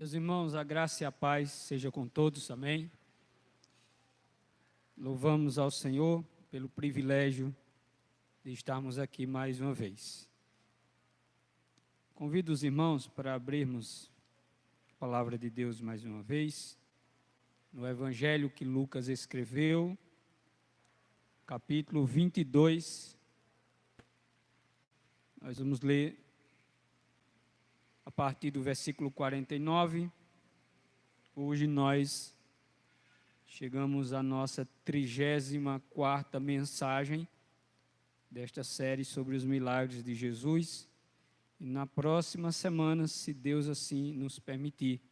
Meus irmãos, a graça e a paz seja com todos, amém? Louvamos ao Senhor pelo privilégio de estarmos aqui mais uma vez. Convido os irmãos para abrirmos a palavra de Deus mais uma vez, no Evangelho que Lucas escreveu, capítulo 22. Nós vamos ler a partir do versículo 49. Hoje nós chegamos à nossa 34ª mensagem desta série sobre os milagres de Jesus. E na próxima semana, se Deus assim nos permitir,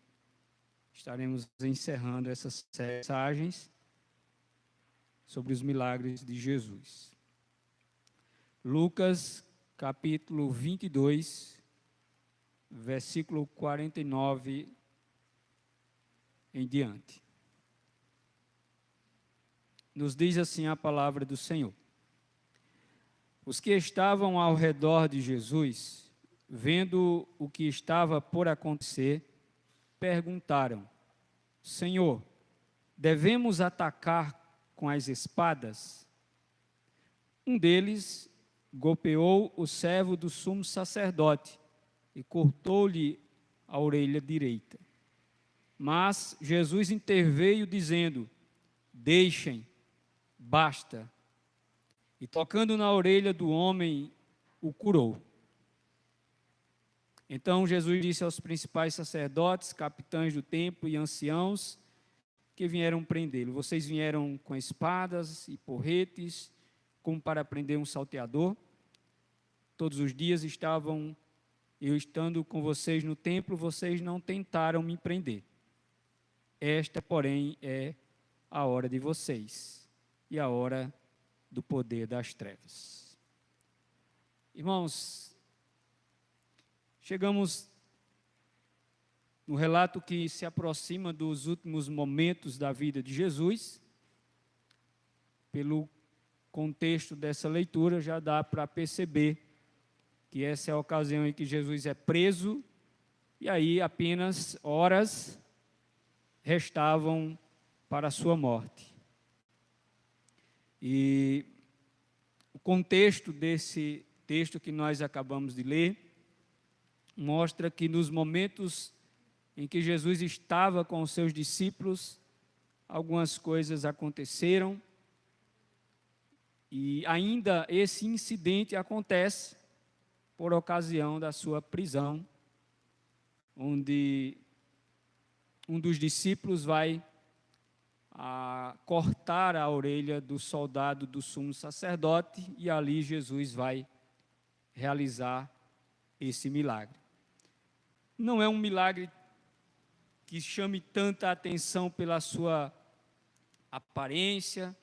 estaremos encerrando essas mensagens sobre os milagres de Jesus. Lucas, capítulo 22, versículo 49 em diante. Nos diz assim a palavra do Senhor: os que estavam ao redor de Jesus, vendo o que estava por acontecer, perguntaram: Senhor, devemos atacar com as espadas? Um deles golpeou o servo do sumo sacerdote e cortou-lhe a orelha direita. Mas Jesus interveio dizendo: deixem, basta. E tocando na orelha do homem, o curou. Então Jesus disse aos principais sacerdotes, capitães do templo e anciãos que vieram prendê-lo: vocês vieram com espadas e porretes, como para prender um salteador? Todos os dias eu estando com vocês no templo, vocês não tentaram me prender. Esta, porém, é a hora de vocês e a hora do poder das trevas. Irmãos, chegamos no relato que se aproxima dos últimos momentos da vida de Jesus. Pelo contexto dessa leitura, já dá para perceber que essa é a ocasião em que Jesus é preso, e aí apenas horas restavam para a sua morte. E o contexto desse texto que nós acabamos de ler mostra que nos momentos em que Jesus estava com os seus discípulos, algumas coisas aconteceram, e ainda esse incidente acontece por ocasião da sua prisão, onde um dos discípulos vai cortar a orelha do soldado do sumo sacerdote, e ali Jesus vai realizar esse milagre. Não é um milagre que chame tanta atenção pela sua aparência,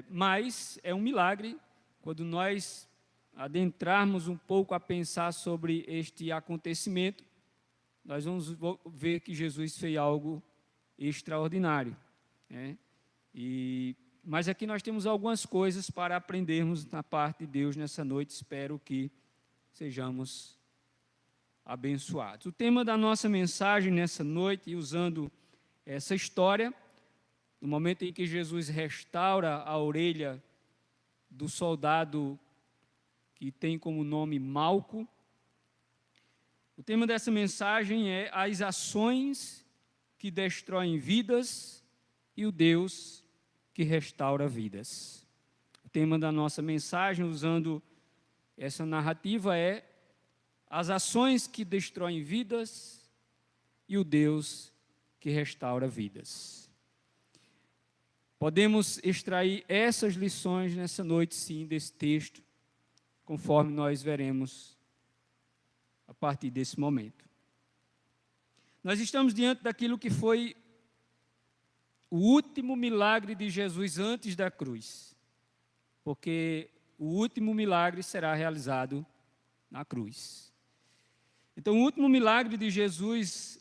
mas é um milagre quando nós adentrarmos um pouco a pensar sobre este acontecimento. Nós vamos ver que Jesus fez algo extraordinário, né? Mas aqui nós temos algumas coisas para aprendermos da parte de Deus nessa noite. Espero que sejamos abençoados. O tema da nossa mensagem nessa noite, usando essa história, no momento em que Jesus restaura a orelha do soldado que tem como nome Malco, o tema dessa mensagem é as ações que destroem vidas e o Deus que restaura vidas. O tema da nossa mensagem, usando essa narrativa, é as ações que destroem vidas e o Deus que restaura vidas. Podemos extrair essas lições nessa noite, sim, desse texto, conforme nós veremos a partir desse momento. Nós estamos diante daquilo que foi o último milagre de Jesus antes da cruz, porque o último milagre será realizado na cruz. Então, o último milagre de Jesus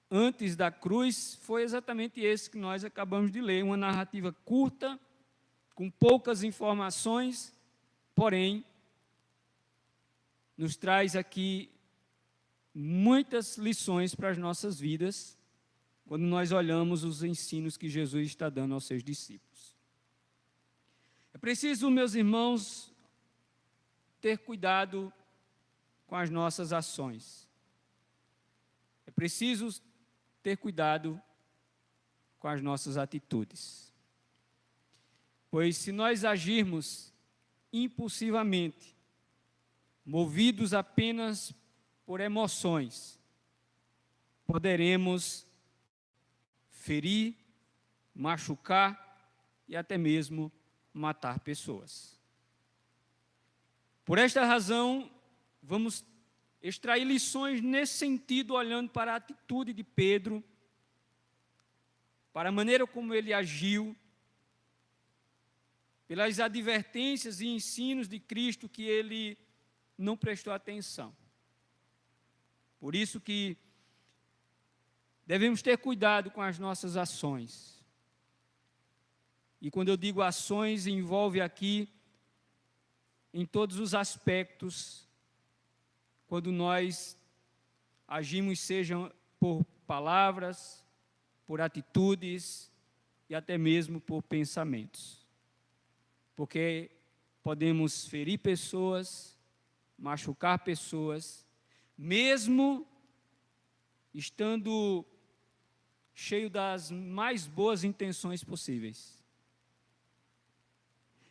antes da cruz foi exatamente esse que nós acabamos de ler, uma narrativa curta, com poucas informações, porém, nos traz aqui muitas lições para as nossas vidas, quando nós olhamos os ensinos que Jesus está dando aos seus discípulos. É preciso, meus irmãos, ter cuidado com as nossas ações. É preciso ter cuidado com as nossas atitudes. Pois se nós agirmos impulsivamente, movidos apenas por emoções, poderemos ferir, machucar e até mesmo matar pessoas. Por esta razão, vamos extrair lições nesse sentido, olhando para a atitude de Pedro, para a maneira como ele agiu, pelas advertências e ensinos de Cristo que ele não prestou atenção. Por isso que devemos ter cuidado com as nossas ações. E quando eu digo ações, envolve aqui em todos os aspectos, quando nós agimos, sejam por palavras, por atitudes e até mesmo por pensamentos. Porque podemos ferir pessoas, machucar pessoas, mesmo estando cheio das mais boas intenções possíveis.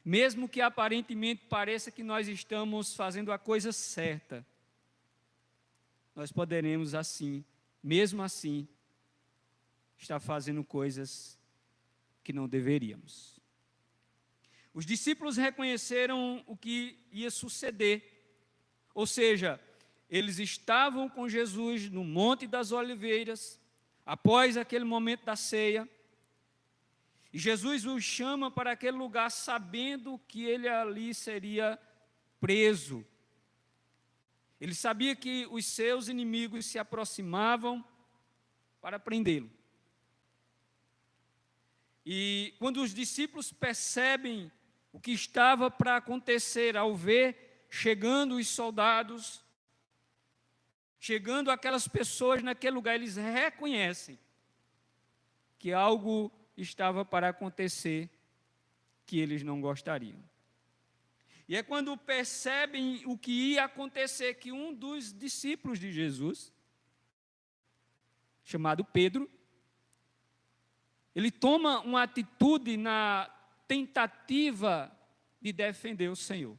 Mesmo que aparentemente pareça que nós estamos fazendo a coisa certa, nós poderemos assim, mesmo assim, estar fazendo coisas que não deveríamos. Os discípulos reconheceram o que ia suceder, ou seja, eles estavam com Jesus no Monte das Oliveiras, após aquele momento da ceia, e Jesus os chama para aquele lugar sabendo que ele ali seria preso. Ele sabia que os seus inimigos se aproximavam para prendê-lo. E quando os discípulos percebem o que estava para acontecer, ao ver chegando os soldados, chegando aquelas pessoas naquele lugar, eles reconhecem que algo estava para acontecer que eles não gostariam. E é quando percebem o que ia acontecer que um dos discípulos de Jesus, chamado Pedro, ele toma uma atitude na tentativa de defender o Senhor.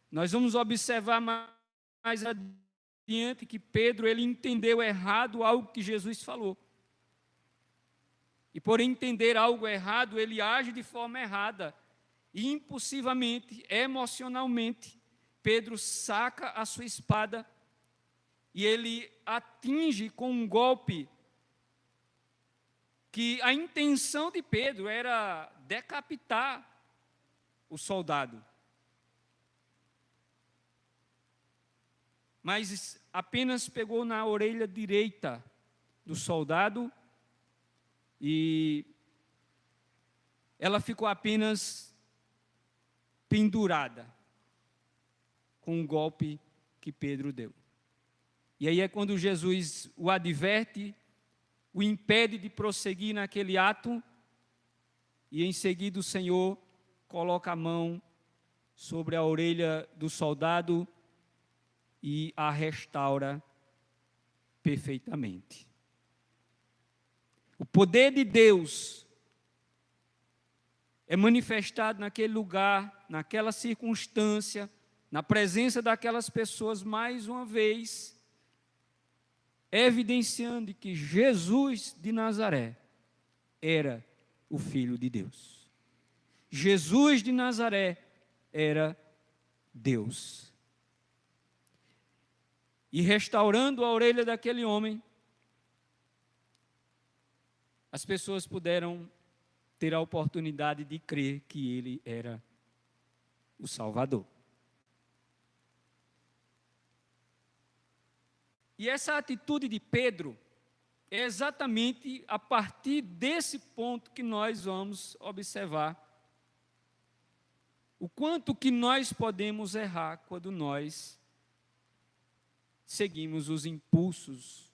Nós vamos observar mais adiante que Pedro, ele entendeu errado algo que Jesus falou. E por entender algo errado, ele age de forma errada. E impulsivamente, emocionalmente, Pedro saca a sua espada e ele atinge com um golpe que a intenção de Pedro era decapitar o soldado. Mas apenas pegou na orelha direita do soldado e ela ficou apenas pendurada com o golpe que Pedro deu. E aí é quando Jesus o adverte, o impede de prosseguir naquele ato, e em seguida o Senhor coloca a mão sobre a orelha do soldado e a restaura perfeitamente. O poder de Deus é manifestado naquele lugar, naquela circunstância, na presença daquelas pessoas, mais uma vez, evidenciando que Jesus de Nazaré era o Filho de Deus. Jesus de Nazaré era Deus. E restaurando a orelha daquele homem, as pessoas puderam ter a oportunidade de crer que ele era o Salvador. E essa atitude de Pedro é exatamente a partir desse ponto que nós vamos observar o quanto que nós podemos errar quando nós seguimos os impulsos,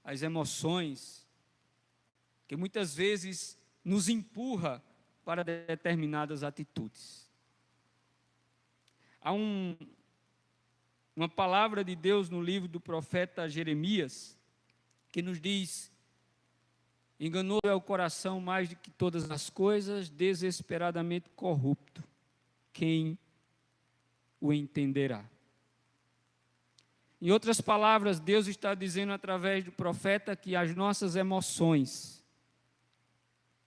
as emoções, que muitas vezes nos empurra para determinadas atitudes. Há uma palavra de Deus no livro do profeta Jeremias, que nos diz: enganoso é o coração mais do que todas as coisas, desesperadamente corrupto. Quem o entenderá? Em outras palavras, Deus está dizendo através do profeta que as nossas emoções,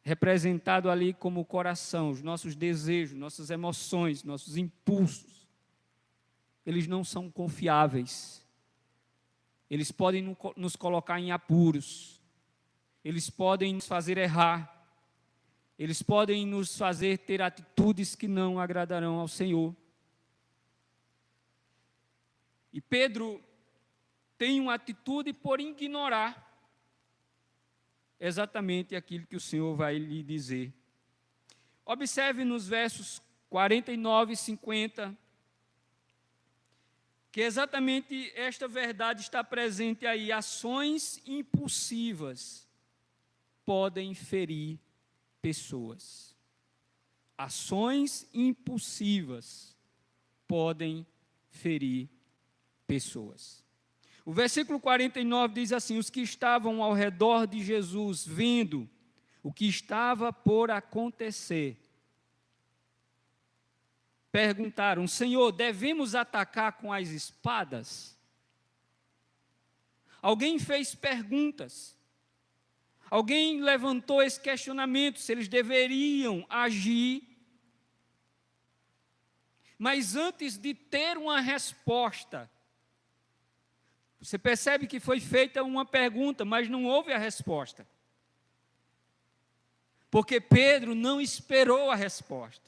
representado ali como o coração, os nossos desejos, nossas emoções, nossos impulsos, eles não são confiáveis. Eles podem nos colocar em apuros. Eles podem nos fazer errar. Eles podem nos fazer ter atitudes que não agradarão ao Senhor. E Pedro tem uma atitude por ignorar exatamente aquilo que o Senhor vai lhe dizer. Observe nos versos 49 e 50, que exatamente esta verdade está presente aí. Ações impulsivas podem ferir pessoas. Ações impulsivas podem ferir pessoas. O versículo 49 diz assim: os que estavam ao redor de Jesus, vendo o que estava por acontecer, perguntaram: Senhor, devemos atacar com as espadas? Alguém fez perguntas. Alguém levantou esse questionamento, se eles deveriam agir. Mas antes de ter uma resposta, você percebe que foi feita uma pergunta, mas não houve a resposta. Porque Pedro não esperou a resposta.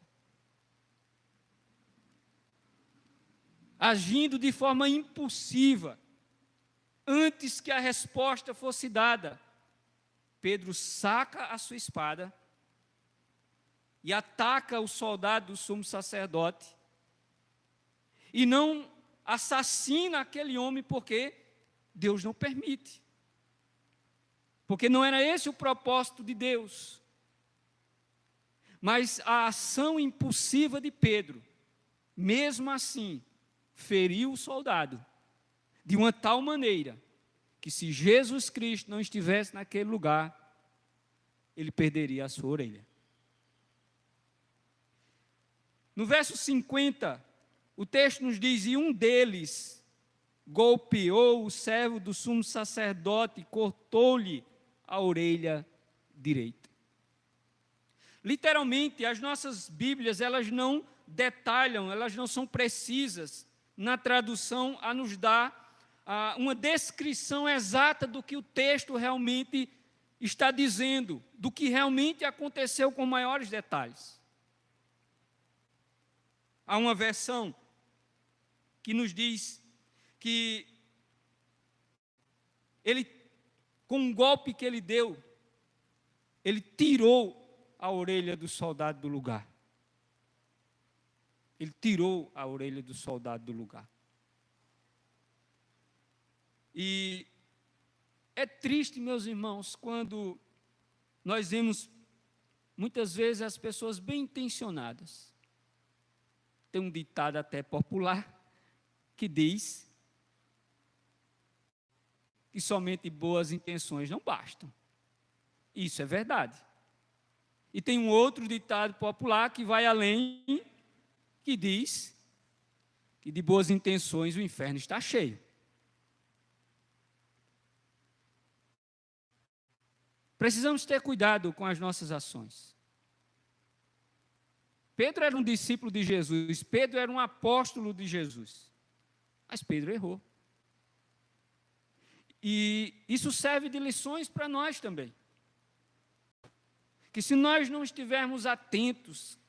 Agindo de forma impulsiva, antes que a resposta fosse dada, Pedro saca a sua espada e ataca o soldado do sumo sacerdote, e não assassina aquele homem porque Deus não permite. Porque não era esse o propósito de Deus. Mas a ação impulsiva de Pedro, mesmo assim, feriu o soldado de uma tal maneira que, se Jesus Cristo não estivesse naquele lugar, ele perderia a sua orelha. No verso 50, o texto nos diz: e um deles golpeou o servo do sumo sacerdote e cortou-lhe a orelha direita. Literalmente, as nossas Bíblias, elas não detalham, elas não são precisas na tradução a nos dar uma descrição exata do que o texto realmente está dizendo, do que realmente aconteceu com maiores detalhes. Há uma versão que nos diz que ele, com um golpe que ele deu, ele tirou a orelha do soldado do lugar. Ele tirou a orelha do soldado do lugar. E é triste, meus irmãos, quando nós vemos muitas vezes as pessoas bem intencionadas. Tem um ditado até popular que diz que somente boas intenções não bastam. Isso é verdade. E tem um outro ditado popular que vai além, que diz que de boas intenções o inferno está cheio. Precisamos ter cuidado com as nossas ações. Pedro era um discípulo de Jesus, Pedro era um apóstolo de Jesus, mas Pedro errou. E isso serve de lições para nós também. Que se nós não estivermos atentos,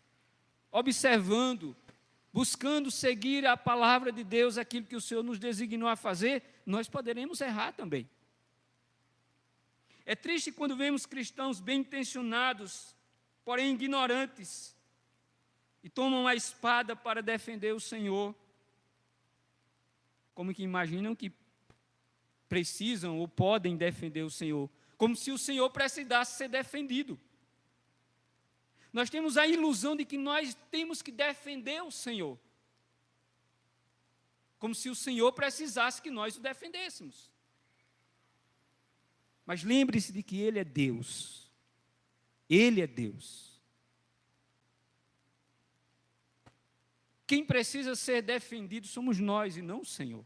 observando, buscando seguir a palavra de Deus, aquilo que o Senhor nos designou a fazer, nós poderemos errar também. É triste quando vemos cristãos bem intencionados, porém ignorantes, e tomam a espada para defender o Senhor, como que imaginam que precisam ou podem defender o Senhor, como se o Senhor precisasse ser defendido. Nós temos a ilusão de que nós temos que defender o Senhor, como se o Senhor precisasse que nós o defendêssemos. Mas lembre-se de que Ele é Deus. Ele é Deus. Quem precisa ser defendido somos nós e não o Senhor.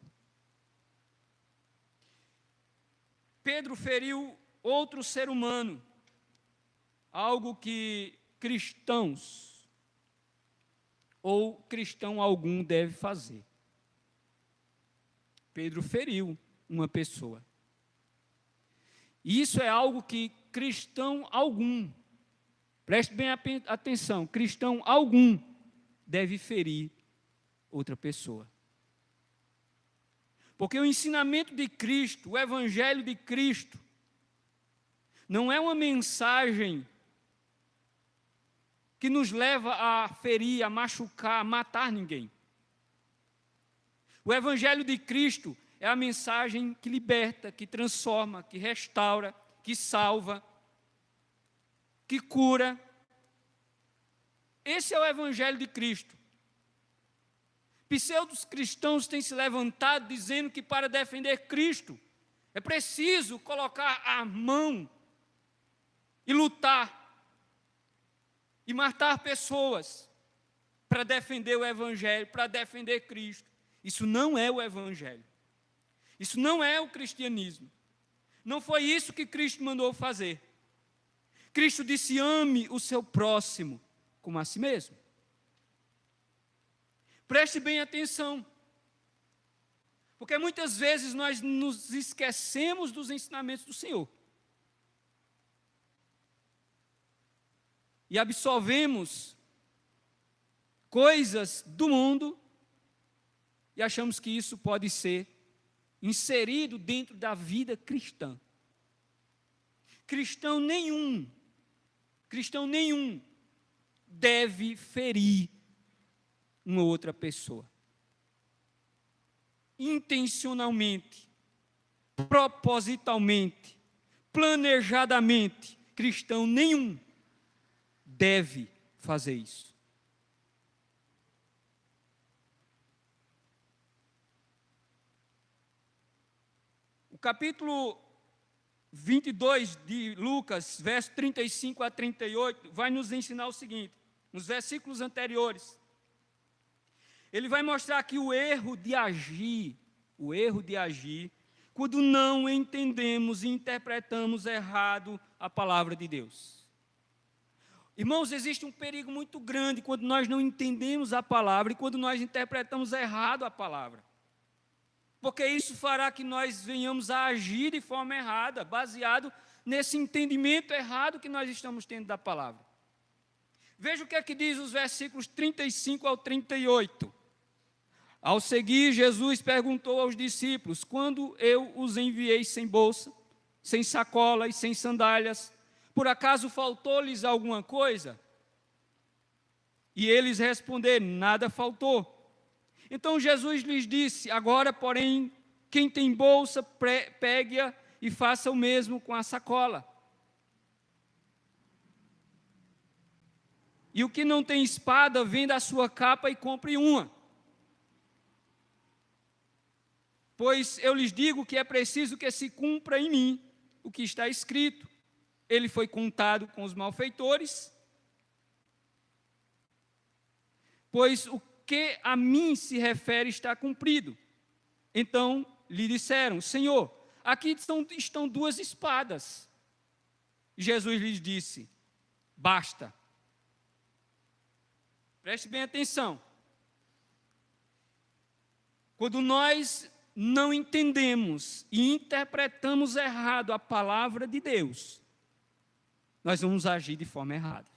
Pedro feriu outro ser humano, algo que cristãos ou cristão algum deve fazer. Pedro feriu uma pessoa. E isso é algo que cristão algum, preste bem atenção, cristão algum deve ferir outra pessoa. Porque o ensinamento de Cristo, o Evangelho de Cristo, não é uma mensagem que nos leva a ferir, a machucar, a matar ninguém. O Evangelho de Cristo é a mensagem que liberta, que transforma, que restaura, que salva, que cura. Esse é o Evangelho de Cristo. Pseudos cristãos têm se levantado dizendo que para defender Cristo é preciso colocar a mão e lutar e matar pessoas para defender o Evangelho, para defender Cristo. Isso não é o Evangelho. Isso não é o cristianismo. Não foi isso que Cristo mandou fazer. Cristo disse: ame o seu próximo como a si mesmo. Preste bem atenção, porque muitas vezes nós nos esquecemos dos ensinamentos do Senhor e absorvemos coisas do mundo e achamos que isso pode ser inserido dentro da vida cristã. Cristão nenhum deve ferir uma outra pessoa. Intencionalmente, propositalmente, planejadamente, cristão nenhum deve fazer isso. O capítulo 22 de Lucas, verso 35 a 38, vai nos ensinar o seguinte, nos versículos anteriores. Ele vai mostrar aqui o erro de agir, quando não entendemos e interpretamos errado a palavra de Deus. Irmãos, existe um perigo muito grande quando nós não entendemos a palavra e quando nós interpretamos errado a palavra. Porque isso fará que nós venhamos a agir de forma errada, baseado nesse entendimento errado que nós estamos tendo da palavra. Veja o que é que diz os versículos 35 ao 38. Ao seguir, Jesus perguntou aos discípulos: quando eu os enviei sem bolsa, sem sacola e sem sandálias, por acaso faltou-lhes alguma coisa? E eles responderam: nada faltou. Então Jesus lhes disse: agora, porém, quem tem bolsa, pegue-a e faça o mesmo com a sacola. E o que não tem espada, venda a sua capa e compre uma. Pois eu lhes digo que é preciso que se cumpra em mim o que está escrito. Ele foi contado com os malfeitores, pois o que a mim se refere está cumprido. Então lhe disseram: Senhor, aqui estão duas espadas. Jesus lhes disse: basta. Preste bem atenção. Quando nós não entendemos e interpretamos errado a palavra de Deus, nós vamos agir de forma errada.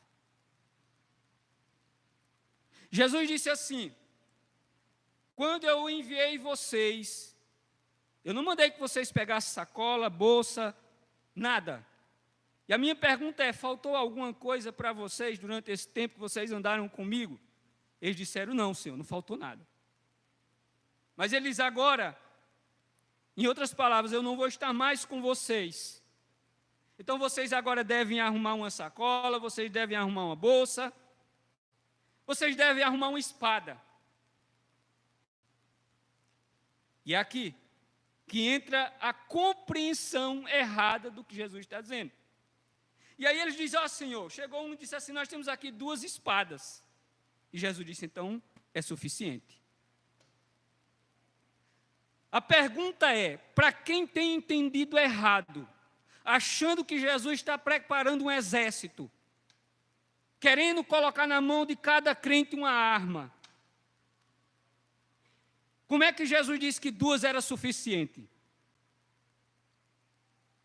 Jesus disse assim: quando eu enviei vocês, eu não mandei que vocês pegassem sacola, bolsa, nada. E a minha pergunta é: faltou alguma coisa para vocês durante esse tempo que vocês andaram comigo? Eles disseram: não, Senhor, não faltou nada. Mas eles agora Em outras palavras, eu não vou estar mais com vocês. Então vocês agora devem arrumar uma sacola, vocês devem arrumar uma bolsa, vocês devem arrumar uma espada. E é aqui que entra a compreensão errada do que Jesus está dizendo. E aí eles dizem, ó Senhor, chegou um e disse assim, nós temos aqui 2 espadas. E Jesus disse, então, é suficiente. A pergunta é, para quem tem entendido errado, achando que Jesus está preparando um exército, querendo colocar na mão de cada crente uma arma, como é que Jesus disse que 2 era suficiente?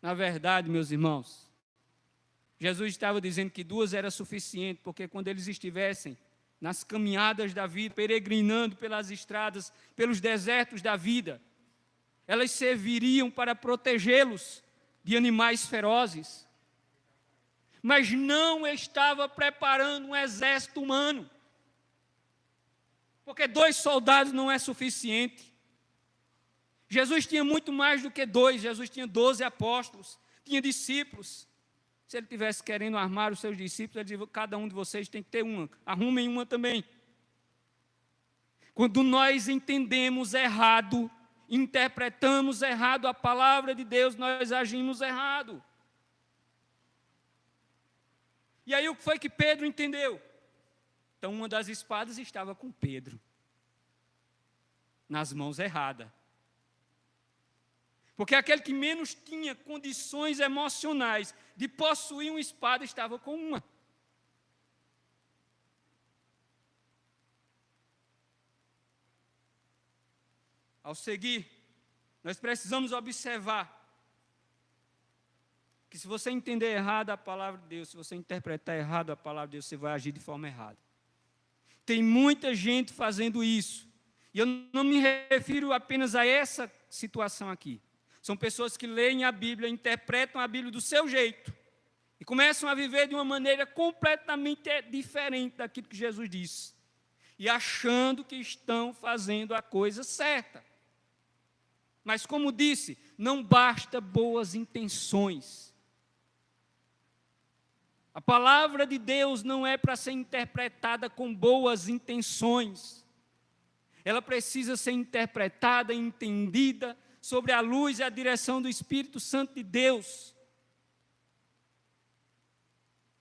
Na verdade, meus irmãos, Jesus estava dizendo que 2 era suficiente, porque quando eles estivessem nas caminhadas da vida, peregrinando pelas estradas, pelos desertos da vida, elas serviriam para protegê-los de animais ferozes. Mas não estava preparando um exército humano. Porque 2 soldados não é suficiente. Jesus tinha muito mais do que 2, Jesus tinha 12 apóstolos, tinha discípulos. Se ele estivesse querendo armar os seus discípulos, ele dizia, cada um de vocês tem que ter uma, arrumem uma também. Quando nós entendemos errado, interpretamos errado a palavra de Deus, nós agimos errado. E aí o que foi que Pedro entendeu? Então uma das espadas estava com Pedro, nas mãos erradas. Porque aquele que menos tinha condições emocionais de possuir uma espada estava com uma. Ao seguir, nós precisamos observar que se você entender errado a palavra de Deus, se você interpretar errado a palavra de Deus, você vai agir de forma errada. Tem muita gente fazendo isso. E eu não me refiro apenas a essa situação aqui. São pessoas que leem a Bíblia, interpretam a Bíblia do seu jeito e começam a viver de uma maneira completamente diferente daquilo que Jesus disse. E achando que estão fazendo a coisa certa. Mas como disse, não basta boas intenções. A palavra de Deus não é para ser interpretada com boas intenções. Ela precisa ser interpretada e entendida sobre a luz e a direção do Espírito Santo de Deus.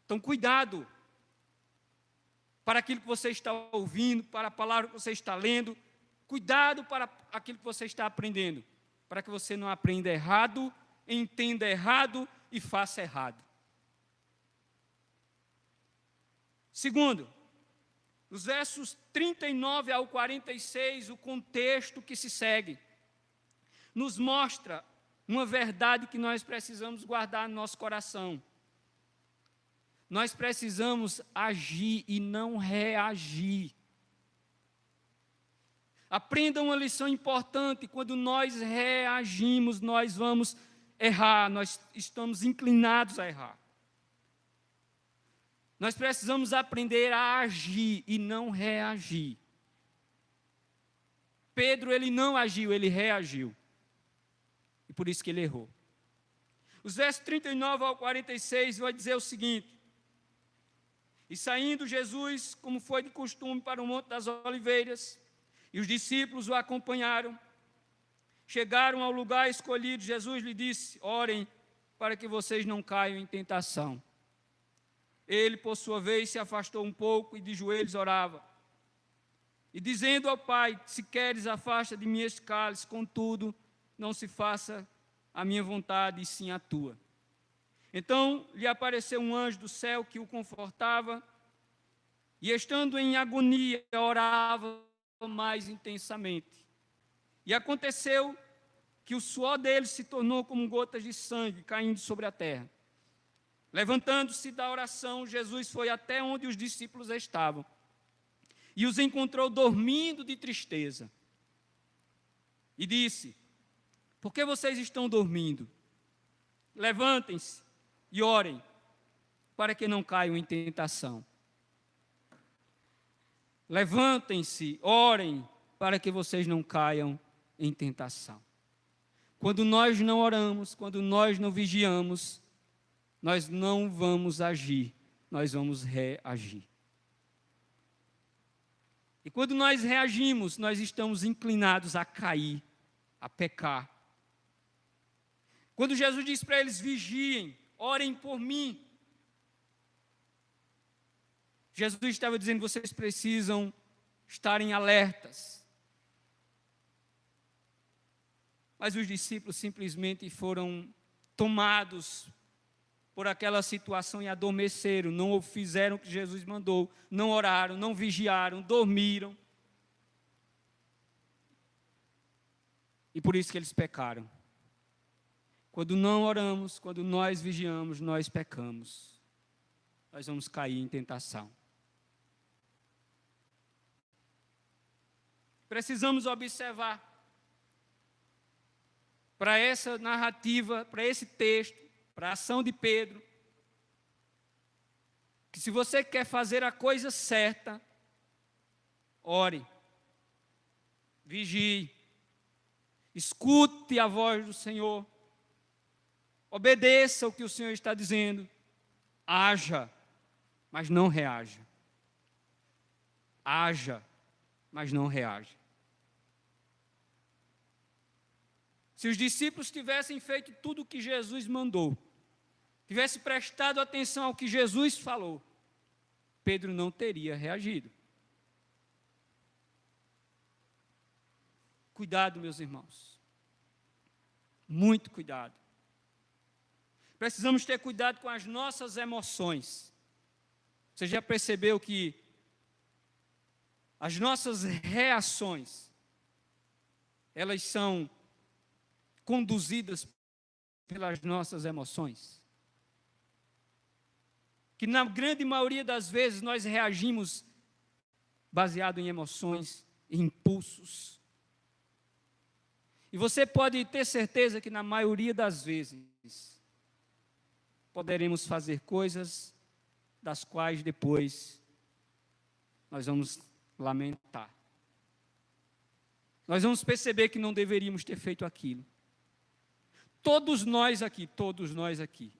Então, cuidado para aquilo que você está ouvindo, para a palavra que você está lendo. Cuidado para aquilo que você está aprendendo, para que você não aprenda errado, entenda errado e faça errado. Segundo, os versos 39 ao 46, o contexto que se segue, nos mostra uma verdade que nós precisamos guardar no nosso coração. Nós precisamos agir e não reagir. Aprenda uma lição importante: quando nós reagimos, nós vamos errar, nós estamos inclinados a errar. Nós precisamos aprender a agir e não reagir. Pedro, ele não agiu, ele reagiu. E por isso que ele errou. Os versos 39 ao 46 vai dizer o seguinte: e saindo Jesus, como foi de costume, para o Monte das Oliveiras, e os discípulos o acompanharam, chegaram ao lugar escolhido. Jesus lhe disse: orem para que vocês não caiam em tentação. Ele, por sua vez, se afastou um pouco e de joelhos orava. E dizendo ao Pai: se queres, afasta de mim este cálice, contudo, não se faça a minha vontade, e sim a tua. Então lhe apareceu um anjo do céu que o confortava, e estando em agonia, orava mais intensamente. E aconteceu que o suor dele se tornou como gotas de sangue caindo sobre a terra. Levantando-se da oração, Jesus foi até onde os discípulos estavam e os encontrou dormindo de tristeza. E disse: por que vocês estão dormindo? Levantem-se e orem, para que não caiam em tentação. Levantem-se, orem, para que vocês não caiam em tentação. quando nós não oramos, quando nós não vigiamos, nós não vamos agir, nós vamos reagir. E quando nós reagimos, nós estamos inclinados a cair, a pecar. Quando Jesus diz para eles: vigiem, orem por mim, Jesus estava dizendo: vocês precisam estarem alertas. Mas os discípulos simplesmente foram tomados por aquela situação e adormeceram, não fizeram o que Jesus mandou, não oraram, não vigiaram, dormiram. E por isso que eles pecaram. Quando não oramos, quando nós vigiamos, nós pecamos. Nós vamos cair em tentação. Precisamos observar para essa narrativa, para esse texto, para a ação de Pedro, que se você quer fazer a coisa certa, ore, vigie, escute a voz do Senhor, obedeça o que o Senhor está dizendo, haja, mas não reaja. Haja, mas não reaja. Se os discípulos tivessem feito tudo o que Jesus mandou, tivessem prestado atenção ao que Jesus falou, Pedro não teria reagido. Cuidado, meus irmãos. Muito cuidado. Precisamos ter cuidado com as nossas emoções. Você já percebeu que as nossas reações, elas são conduzidas pelas nossas emoções? Que na grande maioria das vezes nós reagimos baseado em emoções, em impulsos. E você pode ter certeza que na maioria das vezes poderemos fazer coisas das quais depois nós vamos lamentar. Nós vamos perceber que não deveríamos ter feito aquilo. Todos nós aqui,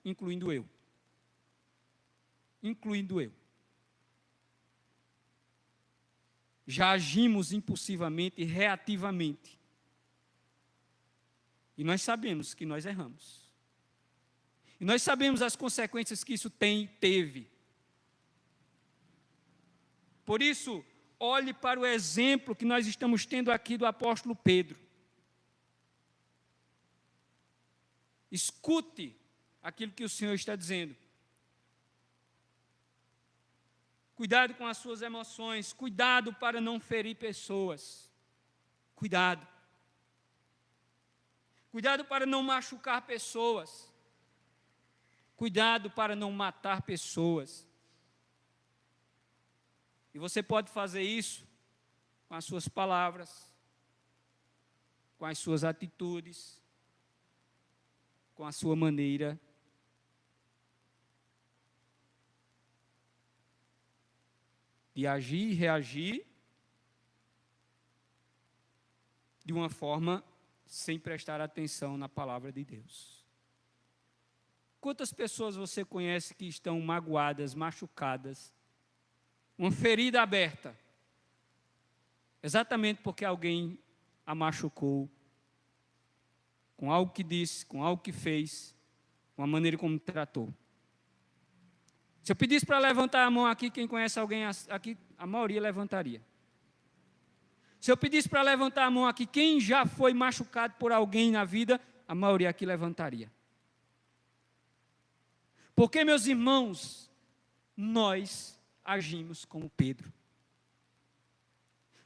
incluindo eu, já agimos impulsivamente e reativamente. E nós sabemos que nós erramos. E nós sabemos as consequências que isso teve. Por isso, olhe para o exemplo que nós estamos tendo aqui do apóstolo Pedro. Escute aquilo que o Senhor está dizendo. Cuidado com as suas emoções, cuidado para não ferir pessoas. Cuidado. Cuidado para não machucar pessoas. Cuidado para não matar pessoas. E você pode fazer isso com as suas palavras, com as suas atitudes, com a sua maneira de agir e reagir de uma forma sem prestar atenção na palavra de Deus. Quantas pessoas você conhece que estão magoadas, machucadas, uma ferida aberta, exatamente porque alguém a machucou, com algo que disse, com algo que fez, com a maneira como tratou? Se eu pedisse para levantar a mão aqui, quem conhece alguém aqui, a maioria levantaria. Se eu pedisse para levantar a mão aqui, quem já foi machucado por alguém na vida, a maioria aqui levantaria. Porque, meus irmãos, nós agimos como Pedro.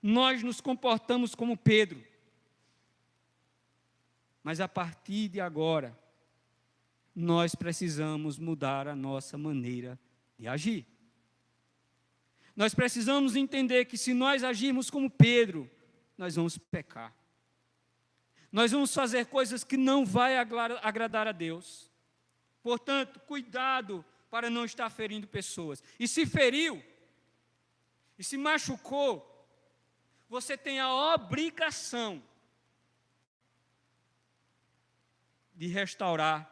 Nós nos comportamos como Pedro. Mas a partir de agora, nós precisamos mudar a nossa maneira de agir. Nós precisamos entender que se nós agirmos como Pedro, nós vamos pecar. Nós vamos fazer coisas que não vai agradar a Deus. Portanto, cuidado para não estar ferindo pessoas. E se feriu, e se machucou, você tem a obrigação de restaurar,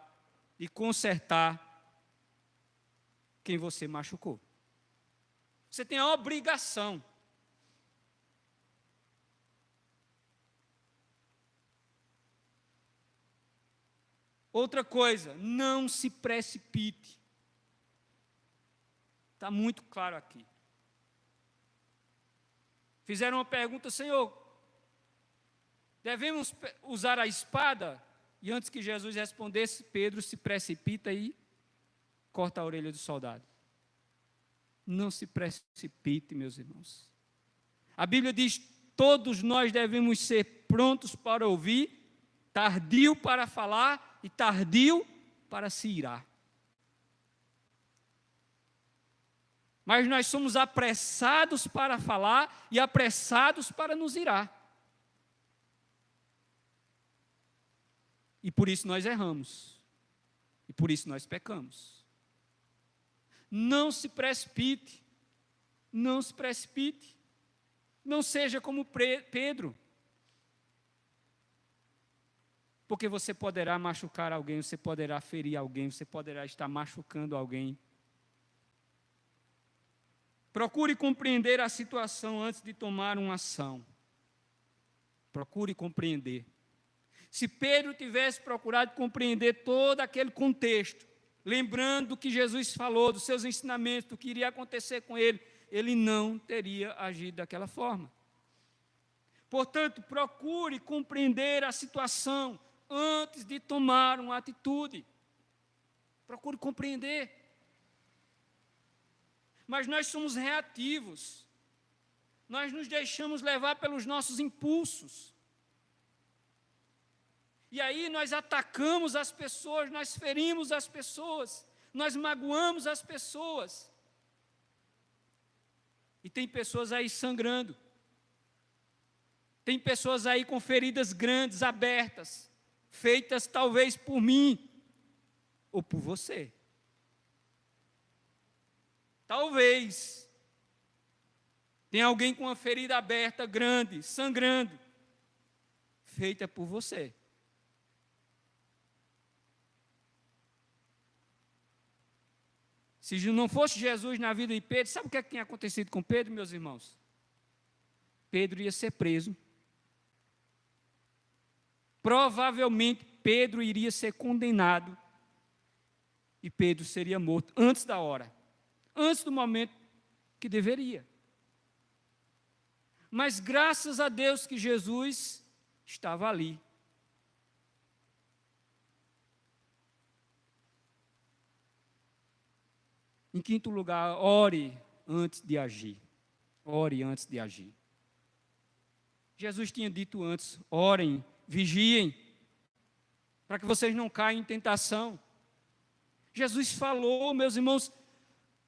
de consertar quem você machucou. Você tem a obrigação. Outra coisa, não se precipite. Está muito claro aqui. Fizeram uma pergunta, Senhor, devemos usar a espada? E antes que Jesus respondesse, Pedro se precipita e corta a orelha do soldado. Não se precipite, meus irmãos. A Bíblia diz, todos nós devemos ser prontos para ouvir, tardio para falar e tardio para se irar. Mas nós somos apressados para falar e apressados para nos irar. E por isso nós erramos. E por isso nós pecamos. Não se precipite. Não se precipite. Não seja como Pedro. Porque você poderá machucar alguém, você poderá ferir alguém, você poderá estar machucando alguém. Procure compreender a situação antes de tomar uma ação. Procure compreender. Se Pedro tivesse procurado compreender todo aquele contexto, lembrando do que Jesus falou, dos seus ensinamentos, do que iria acontecer com ele, ele não teria agido daquela forma. Portanto, procure compreender a situação antes de tomar uma atitude. Procure compreender. Mas nós somos reativos. Nós nos deixamos levar pelos nossos impulsos. E aí nós atacamos as pessoas, nós ferimos as pessoas, nós magoamos as pessoas. E tem pessoas aí sangrando. Tem pessoas aí com feridas grandes, abertas, feitas talvez por mim ou por você. Talvez tenha alguém com uma ferida aberta, grande, sangrando, feita por você. Se não fosse Jesus na vida de Pedro, sabe o que tinha acontecido com Pedro, meus irmãos? Pedro ia ser preso. Provavelmente Pedro iria ser condenado. E Pedro seria morto antes da hora. Antes do momento que deveria. Mas graças a Deus que Jesus estava ali. Em quinto lugar, ore antes de agir. Ore antes de agir. Jesus tinha dito antes, orem, vigiem, para que vocês não caiam em tentação. Jesus falou, meus irmãos,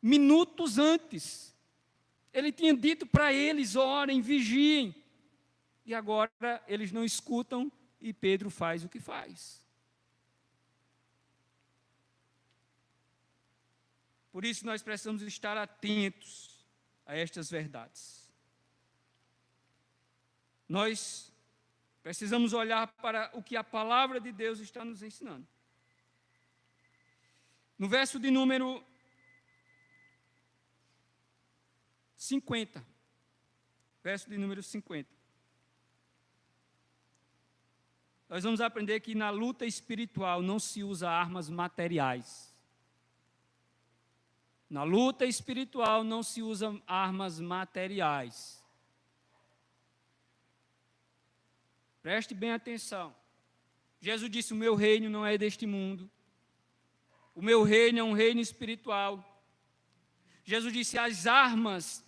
minutos antes. Ele tinha dito para eles, orem, vigiem. E agora eles não escutam e Pedro faz o que faz. Por isso nós precisamos estar atentos a estas verdades. Nós precisamos olhar para o que a palavra de Deus está nos ensinando. No verso de número 50. Verso de número 50. Nós vamos aprender que na luta espiritual não se usa armas materiais. Na luta espiritual não se usam armas materiais. Preste bem atenção. Jesus disse, o meu reino não é deste mundo. O meu reino é um reino espiritual. Jesus disse, as armas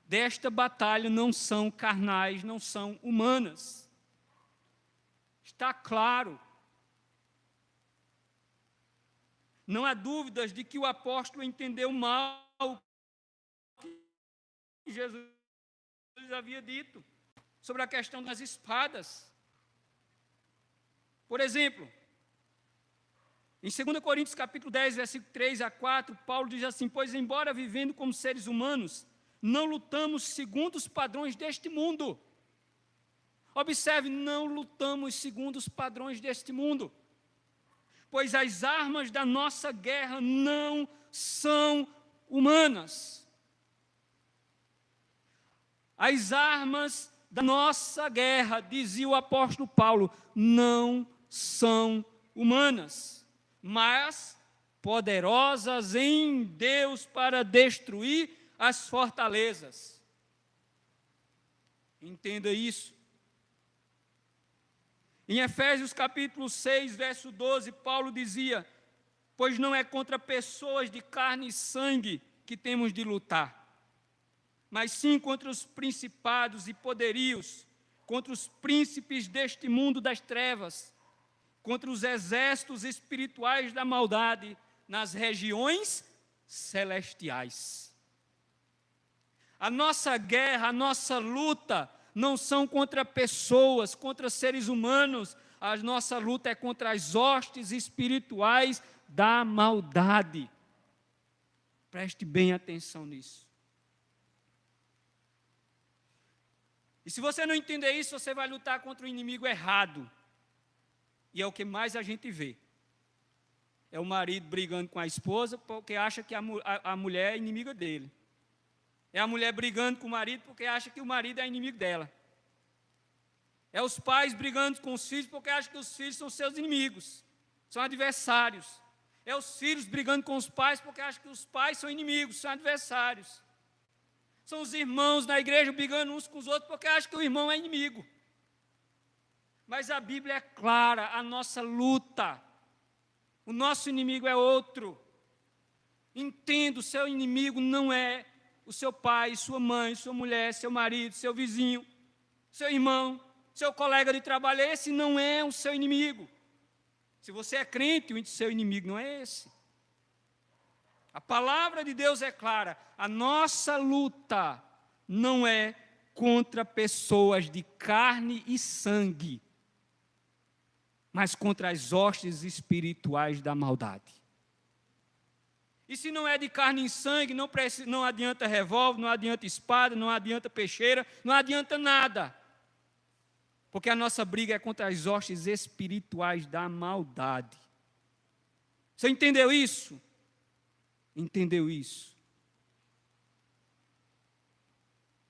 desta batalha não são carnais, não são humanas. Está claro. Não há dúvidas de que o apóstolo entendeu mal o que Jesus havia dito sobre a questão das espadas. Por exemplo, em 2 Coríntios capítulo 10, versículo 3 a 4, Paulo diz assim, pois embora vivendo como seres humanos, não lutamos segundo os padrões deste mundo. Observe, não lutamos segundo os padrões deste mundo. pois as armas da nossa guerra não são humanas. As armas da nossa guerra, dizia o apóstolo Paulo, não são humanas, mas poderosas em Deus para destruir as fortalezas. Entenda isso. Em Efésios capítulo 6, verso 12, Paulo dizia: pois não é contra pessoas de carne e sangue que temos de lutar, mas sim contra os principados e poderios, contra os príncipes deste mundo das trevas, contra os exércitos espirituais da maldade nas regiões celestiais. A nossa guerra, a nossa luta não são contra pessoas, contra seres humanos. A nossa luta é contra as hostes espirituais da maldade. Preste bem atenção nisso. E se você não entender isso, você vai lutar contra o inimigo errado. E é o que mais a gente vê. É o marido brigando com a esposa porque acha que a mulher é inimiga dele. É a mulher brigando com o marido porque acha que o marido é inimigo dela. É os pais brigando com os filhos porque acham que os filhos são seus inimigos, são adversários. É os filhos brigando com os pais porque acham que os pais são inimigos, são adversários. São os irmãos na igreja brigando uns com os outros porque acham que o irmão é inimigo. Mas a Bíblia é clara, a nossa luta, o nosso inimigo é outro. Entenda, o seu inimigo não é o seu pai, sua mãe, sua mulher, seu marido, seu vizinho, seu irmão, seu colega de trabalho. Esse não é o seu inimigo. Se você é crente, o seu inimigo não é esse. A palavra de Deus é clara. A nossa luta não é contra pessoas de carne e sangue, mas contra as hostes espirituais da maldade. E se não é de carne e sangue, não adianta revólver, não adianta espada, não adianta peixeira, não adianta nada. Porque a nossa briga é contra as hostes espirituais da maldade. Você entendeu isso? Entendeu isso?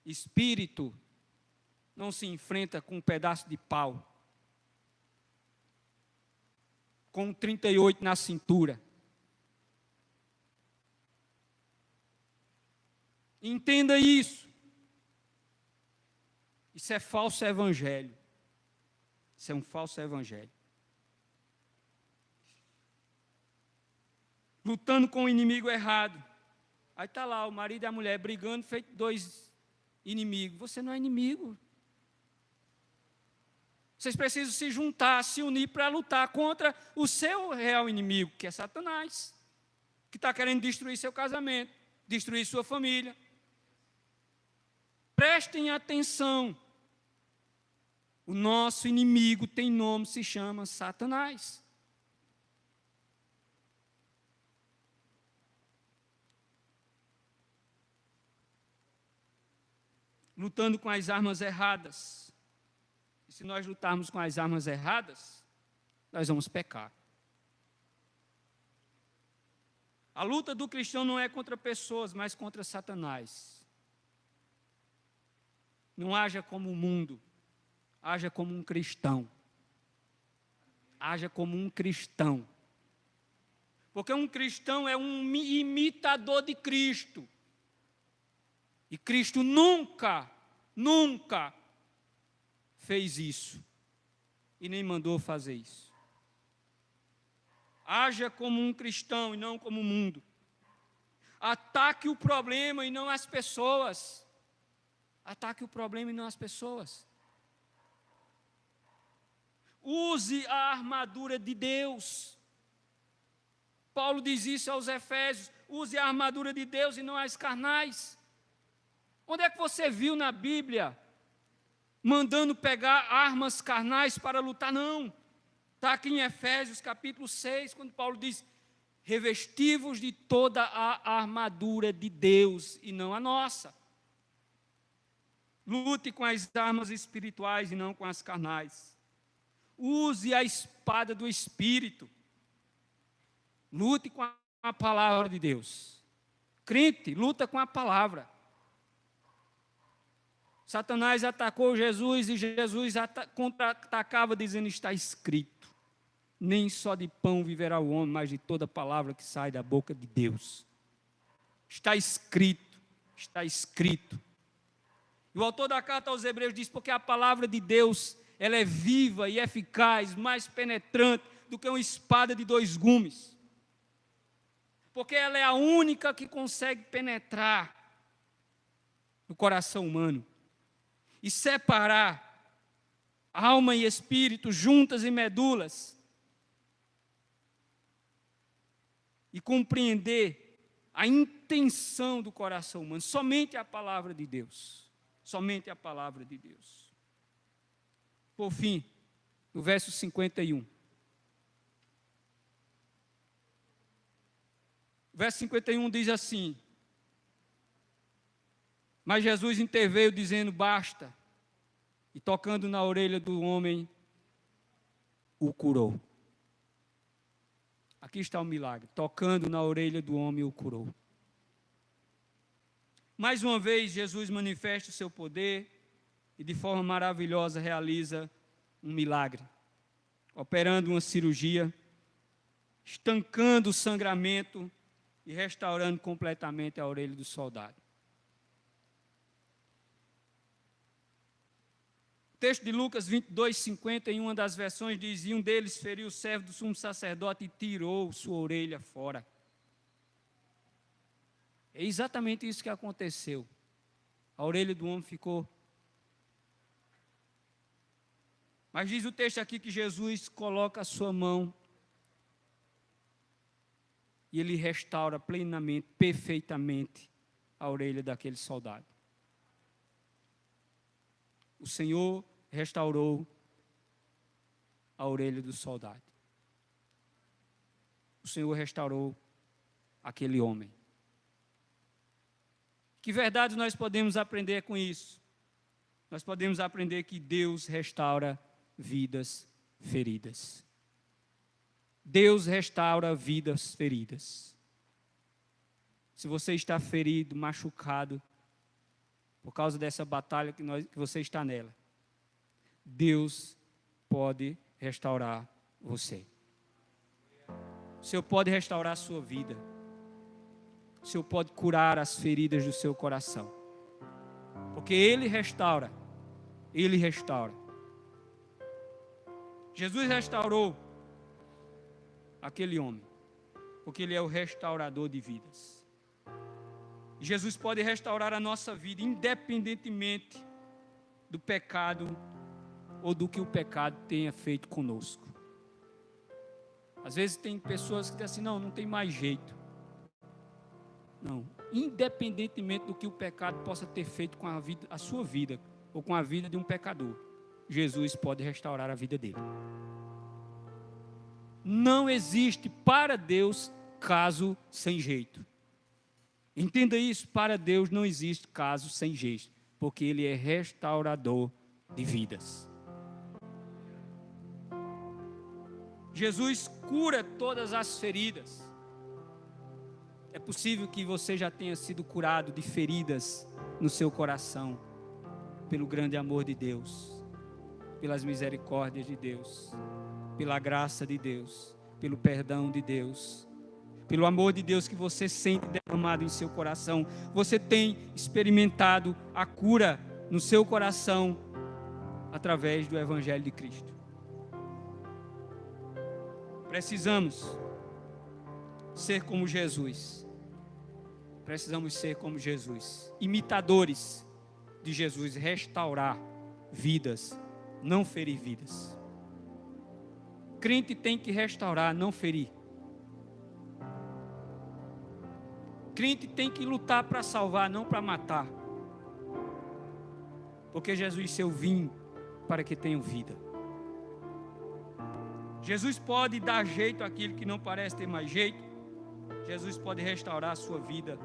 Espírito não se enfrenta com um pedaço de pau, com 38 na cintura. Entenda isso. Isso é falso evangelho. Isso é um falso evangelho. Lutando com o inimigo errado. Aí está lá o marido e a mulher brigando, feito dois inimigos. Você não é inimigo. Vocês precisam se juntar, se unir para lutar contra o seu real inimigo, que é Satanás, que está querendo destruir seu casamento, destruir sua família. Prestem atenção. O nosso inimigo tem nome, se chama Satanás. Lutando com as armas erradas. E se nós lutarmos com as armas erradas, nós vamos pecar. A luta do cristão não é contra pessoas, mas contra Satanás. Não haja como o mundo, haja como um cristão. Haja como um cristão. Porque um cristão é um imitador de Cristo. E Cristo nunca fez isso. E nem mandou fazer isso. Haja como um cristão e não como o mundo. Ataque o problema e não as pessoas. Ataque o problema e não as pessoas. Use a armadura de Deus. Paulo diz isso aos Efésios. Use a armadura de Deus e não as carnais. Onde é que você viu na Bíblia mandando pegar armas carnais para lutar? Não. Está aqui em Efésios capítulo 6, quando Paulo diz: revesti-vos de toda a armadura de Deus e não a nossa. Lute com as armas espirituais e não com as carnais. Use a espada do Espírito. Lute com a palavra de Deus. Crente, luta com a palavra. Satanás atacou Jesus e Jesus contra-atacava dizendo, está escrito. Nem só de pão viverá o homem, mas de toda palavra que sai da boca de Deus. Está escrito, está escrito. E o autor da carta aos Hebreus diz, porque a palavra de Deus, ela é viva e eficaz, mais penetrante do que uma espada de 2 gumes. Porque ela é a única que consegue penetrar no coração humano e separar alma e espírito, juntas e medulas, e compreender a intenção do coração humano. Somente a palavra de Deus. Somente a palavra de Deus. Por fim, no verso 51. O verso 51 diz assim: mas Jesus interveio dizendo, basta, e tocando na orelha do homem, o curou. Aqui está o milagre, tocando na orelha do homem, o curou. Mais uma vez, Jesus manifesta o seu poder e de forma maravilhosa realiza um milagre, operando uma cirurgia, estancando o sangramento e restaurando completamente a orelha do soldado. O texto de Lucas 22, 50, em uma das versões diz, e um deles feriu o servo do sumo sacerdote e tirou sua orelha fora. É exatamente isso que aconteceu. A orelha do homem ficou. Mas diz o texto aqui que Jesus coloca a sua mão e ele restaura plenamente, perfeitamente a orelha daquele soldado. O Senhor restaurou a orelha do soldado. O Senhor restaurou aquele homem. Que verdade nós podemos aprender com isso? Nós podemos aprender que Deus restaura vidas feridas. Deus restaura vidas feridas. Se você está ferido, machucado, por causa dessa batalha que você está nela, Deus pode restaurar você. O Senhor pode restaurar a sua vida. O Senhor pode curar as feridas do seu coração. Porque Ele restaura. Ele restaura. Jesus restaurou aquele homem, porque Ele é o restaurador de vidas. Jesus pode restaurar a nossa vida, independentemente do pecado ou do que o pecado tenha feito conosco. Às vezes tem pessoas que dizem assim, não tem mais jeito. Não, independentemente do que o pecado possa ter feito com a sua vida, ou com a vida de um pecador, Jesus pode restaurar a vida dele. Não existe para Deus caso sem jeito. Entenda isso, para Deus não existe caso sem jeito, porque Ele é restaurador de vidas. Jesus cura todas as feridas. É possível que você já tenha sido curado de feridas no seu coração, pelo grande amor de Deus, pelas misericórdias de Deus, pela graça de Deus, pelo perdão de Deus, pelo amor de Deus que você sente derramado em seu coração. Você tem experimentado a cura no seu coração através do Evangelho de Cristo. Precisamos ser como Jesus. Precisamos ser como Jesus, imitadores de Jesus, restaurar vidas, não ferir vidas. Crente tem que restaurar, não ferir. Crente tem que lutar para salvar, não para matar. Porque Jesus disse, eu vim para que tenham vida. Jesus pode dar jeito àquilo que não parece ter mais jeito. Jesus pode restaurar a sua vida.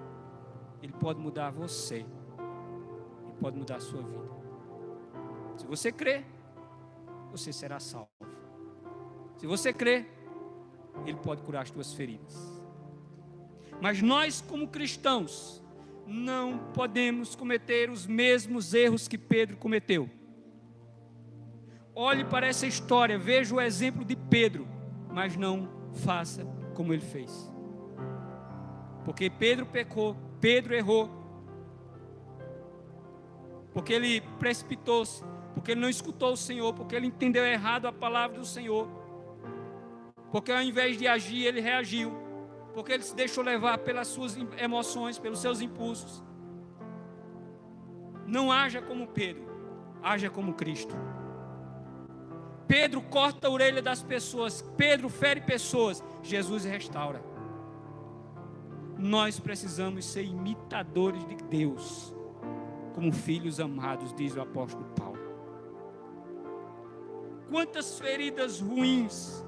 Ele pode mudar você. Ele pode mudar a sua vida. Se você crer, você será salvo. Se você crer, Ele pode curar as tuas feridas. Mas nós, como cristãos, não podemos cometer os mesmos erros que Pedro cometeu. Olhe para essa história, veja o exemplo de Pedro, mas não faça como ele fez. Porque Pedro pecou, Pedro errou, porque ele precipitou-se, porque ele não escutou o Senhor, porque ele entendeu errado a palavra do Senhor, porque ao invés de agir, ele reagiu, porque ele se deixou levar pelas suas emoções, pelos seus impulsos. Não haja como Pedro, haja como Cristo. Pedro corta a orelha das pessoas, Pedro fere pessoas, Jesus restaura. Nós precisamos ser imitadores de Deus, como filhos amados, diz o apóstolo Paulo. Quantas feridas ruins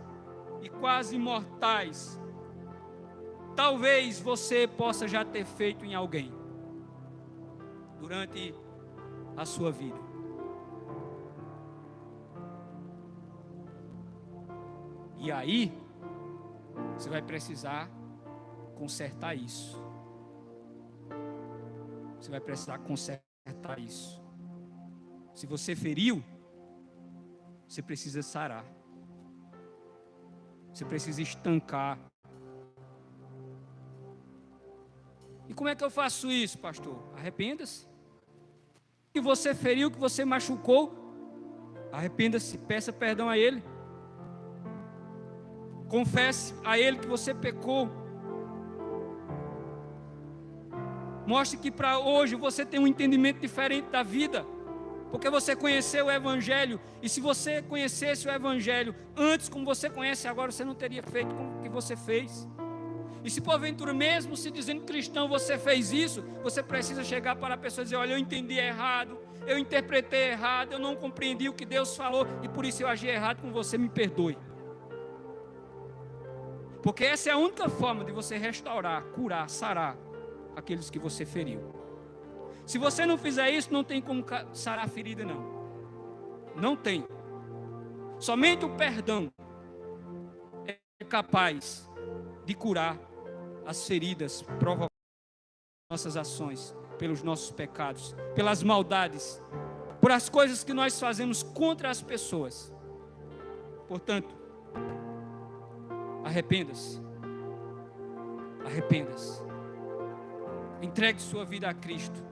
e quase mortais talvez você possa já ter feito em alguém durante a sua vida. E aí, você vai precisar consertar isso. Você vai precisar consertar isso. Se você feriu, você precisa sarar. Você precisa estancar. E como é que eu faço isso, pastor? Arrependa-se. Que você feriu, que você machucou, arrependa-se, peça perdão a Ele. Confesse a Ele que você pecou. Mostre que para hoje você tem um entendimento diferente da vida, porque você conheceu o Evangelho. E se você conhecesse o Evangelho antes, como você conhece agora, você não teria feito como que você fez. E se porventura, mesmo se dizendo cristão, você fez isso, você precisa chegar para a pessoa e dizer: olha, eu entendi errado, eu interpretei errado, eu não compreendi o que Deus falou, e por isso eu agi errado com você, me perdoe. Porque essa é a única forma de você restaurar, curar, sarar aqueles que você feriu. Se você não fizer isso, não tem como sarar a ferida, não. Não tem. Somente o perdão é capaz de curar as feridas provocadas pelas nossas ações, pelos nossos pecados, pelas maldades, por as coisas que nós fazemos contra as pessoas. Portanto, arrependa-se. Arrependa-se. Entregue sua vida a Cristo.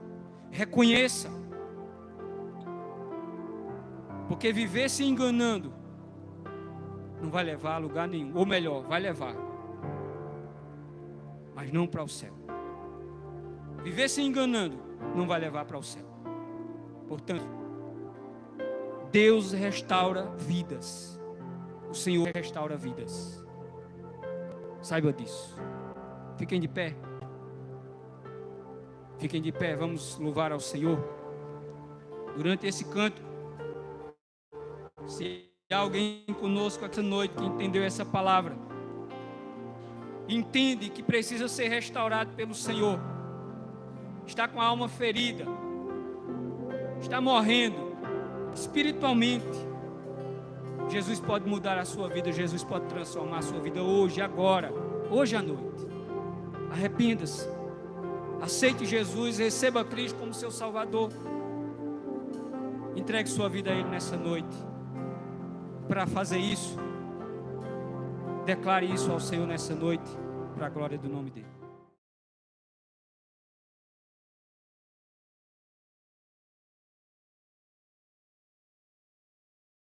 Reconheça. Porque viver se enganando não vai levar a lugar nenhum. Ou melhor, vai levar, mas não para o céu. Viver se enganando não vai levar para o céu. Portanto, Deus restaura vidas. O Senhor restaura vidas. Saiba disso. Fiquem de pé. Fiquem de pé, vamos louvar ao Senhor. Durante esse canto, se há alguém conosco essa noite que entendeu essa palavra, entende que precisa ser restaurado pelo Senhor, está com a alma ferida, está morrendo espiritualmente, Jesus pode mudar a sua vida, Jesus pode transformar a sua vida hoje, agora, hoje à noite. Arrependa-se, aceite Jesus, receba Cristo como seu Salvador, entregue sua vida a Ele nessa noite. Para fazer isso, declare isso ao Senhor nessa noite, para a glória do nome dEle.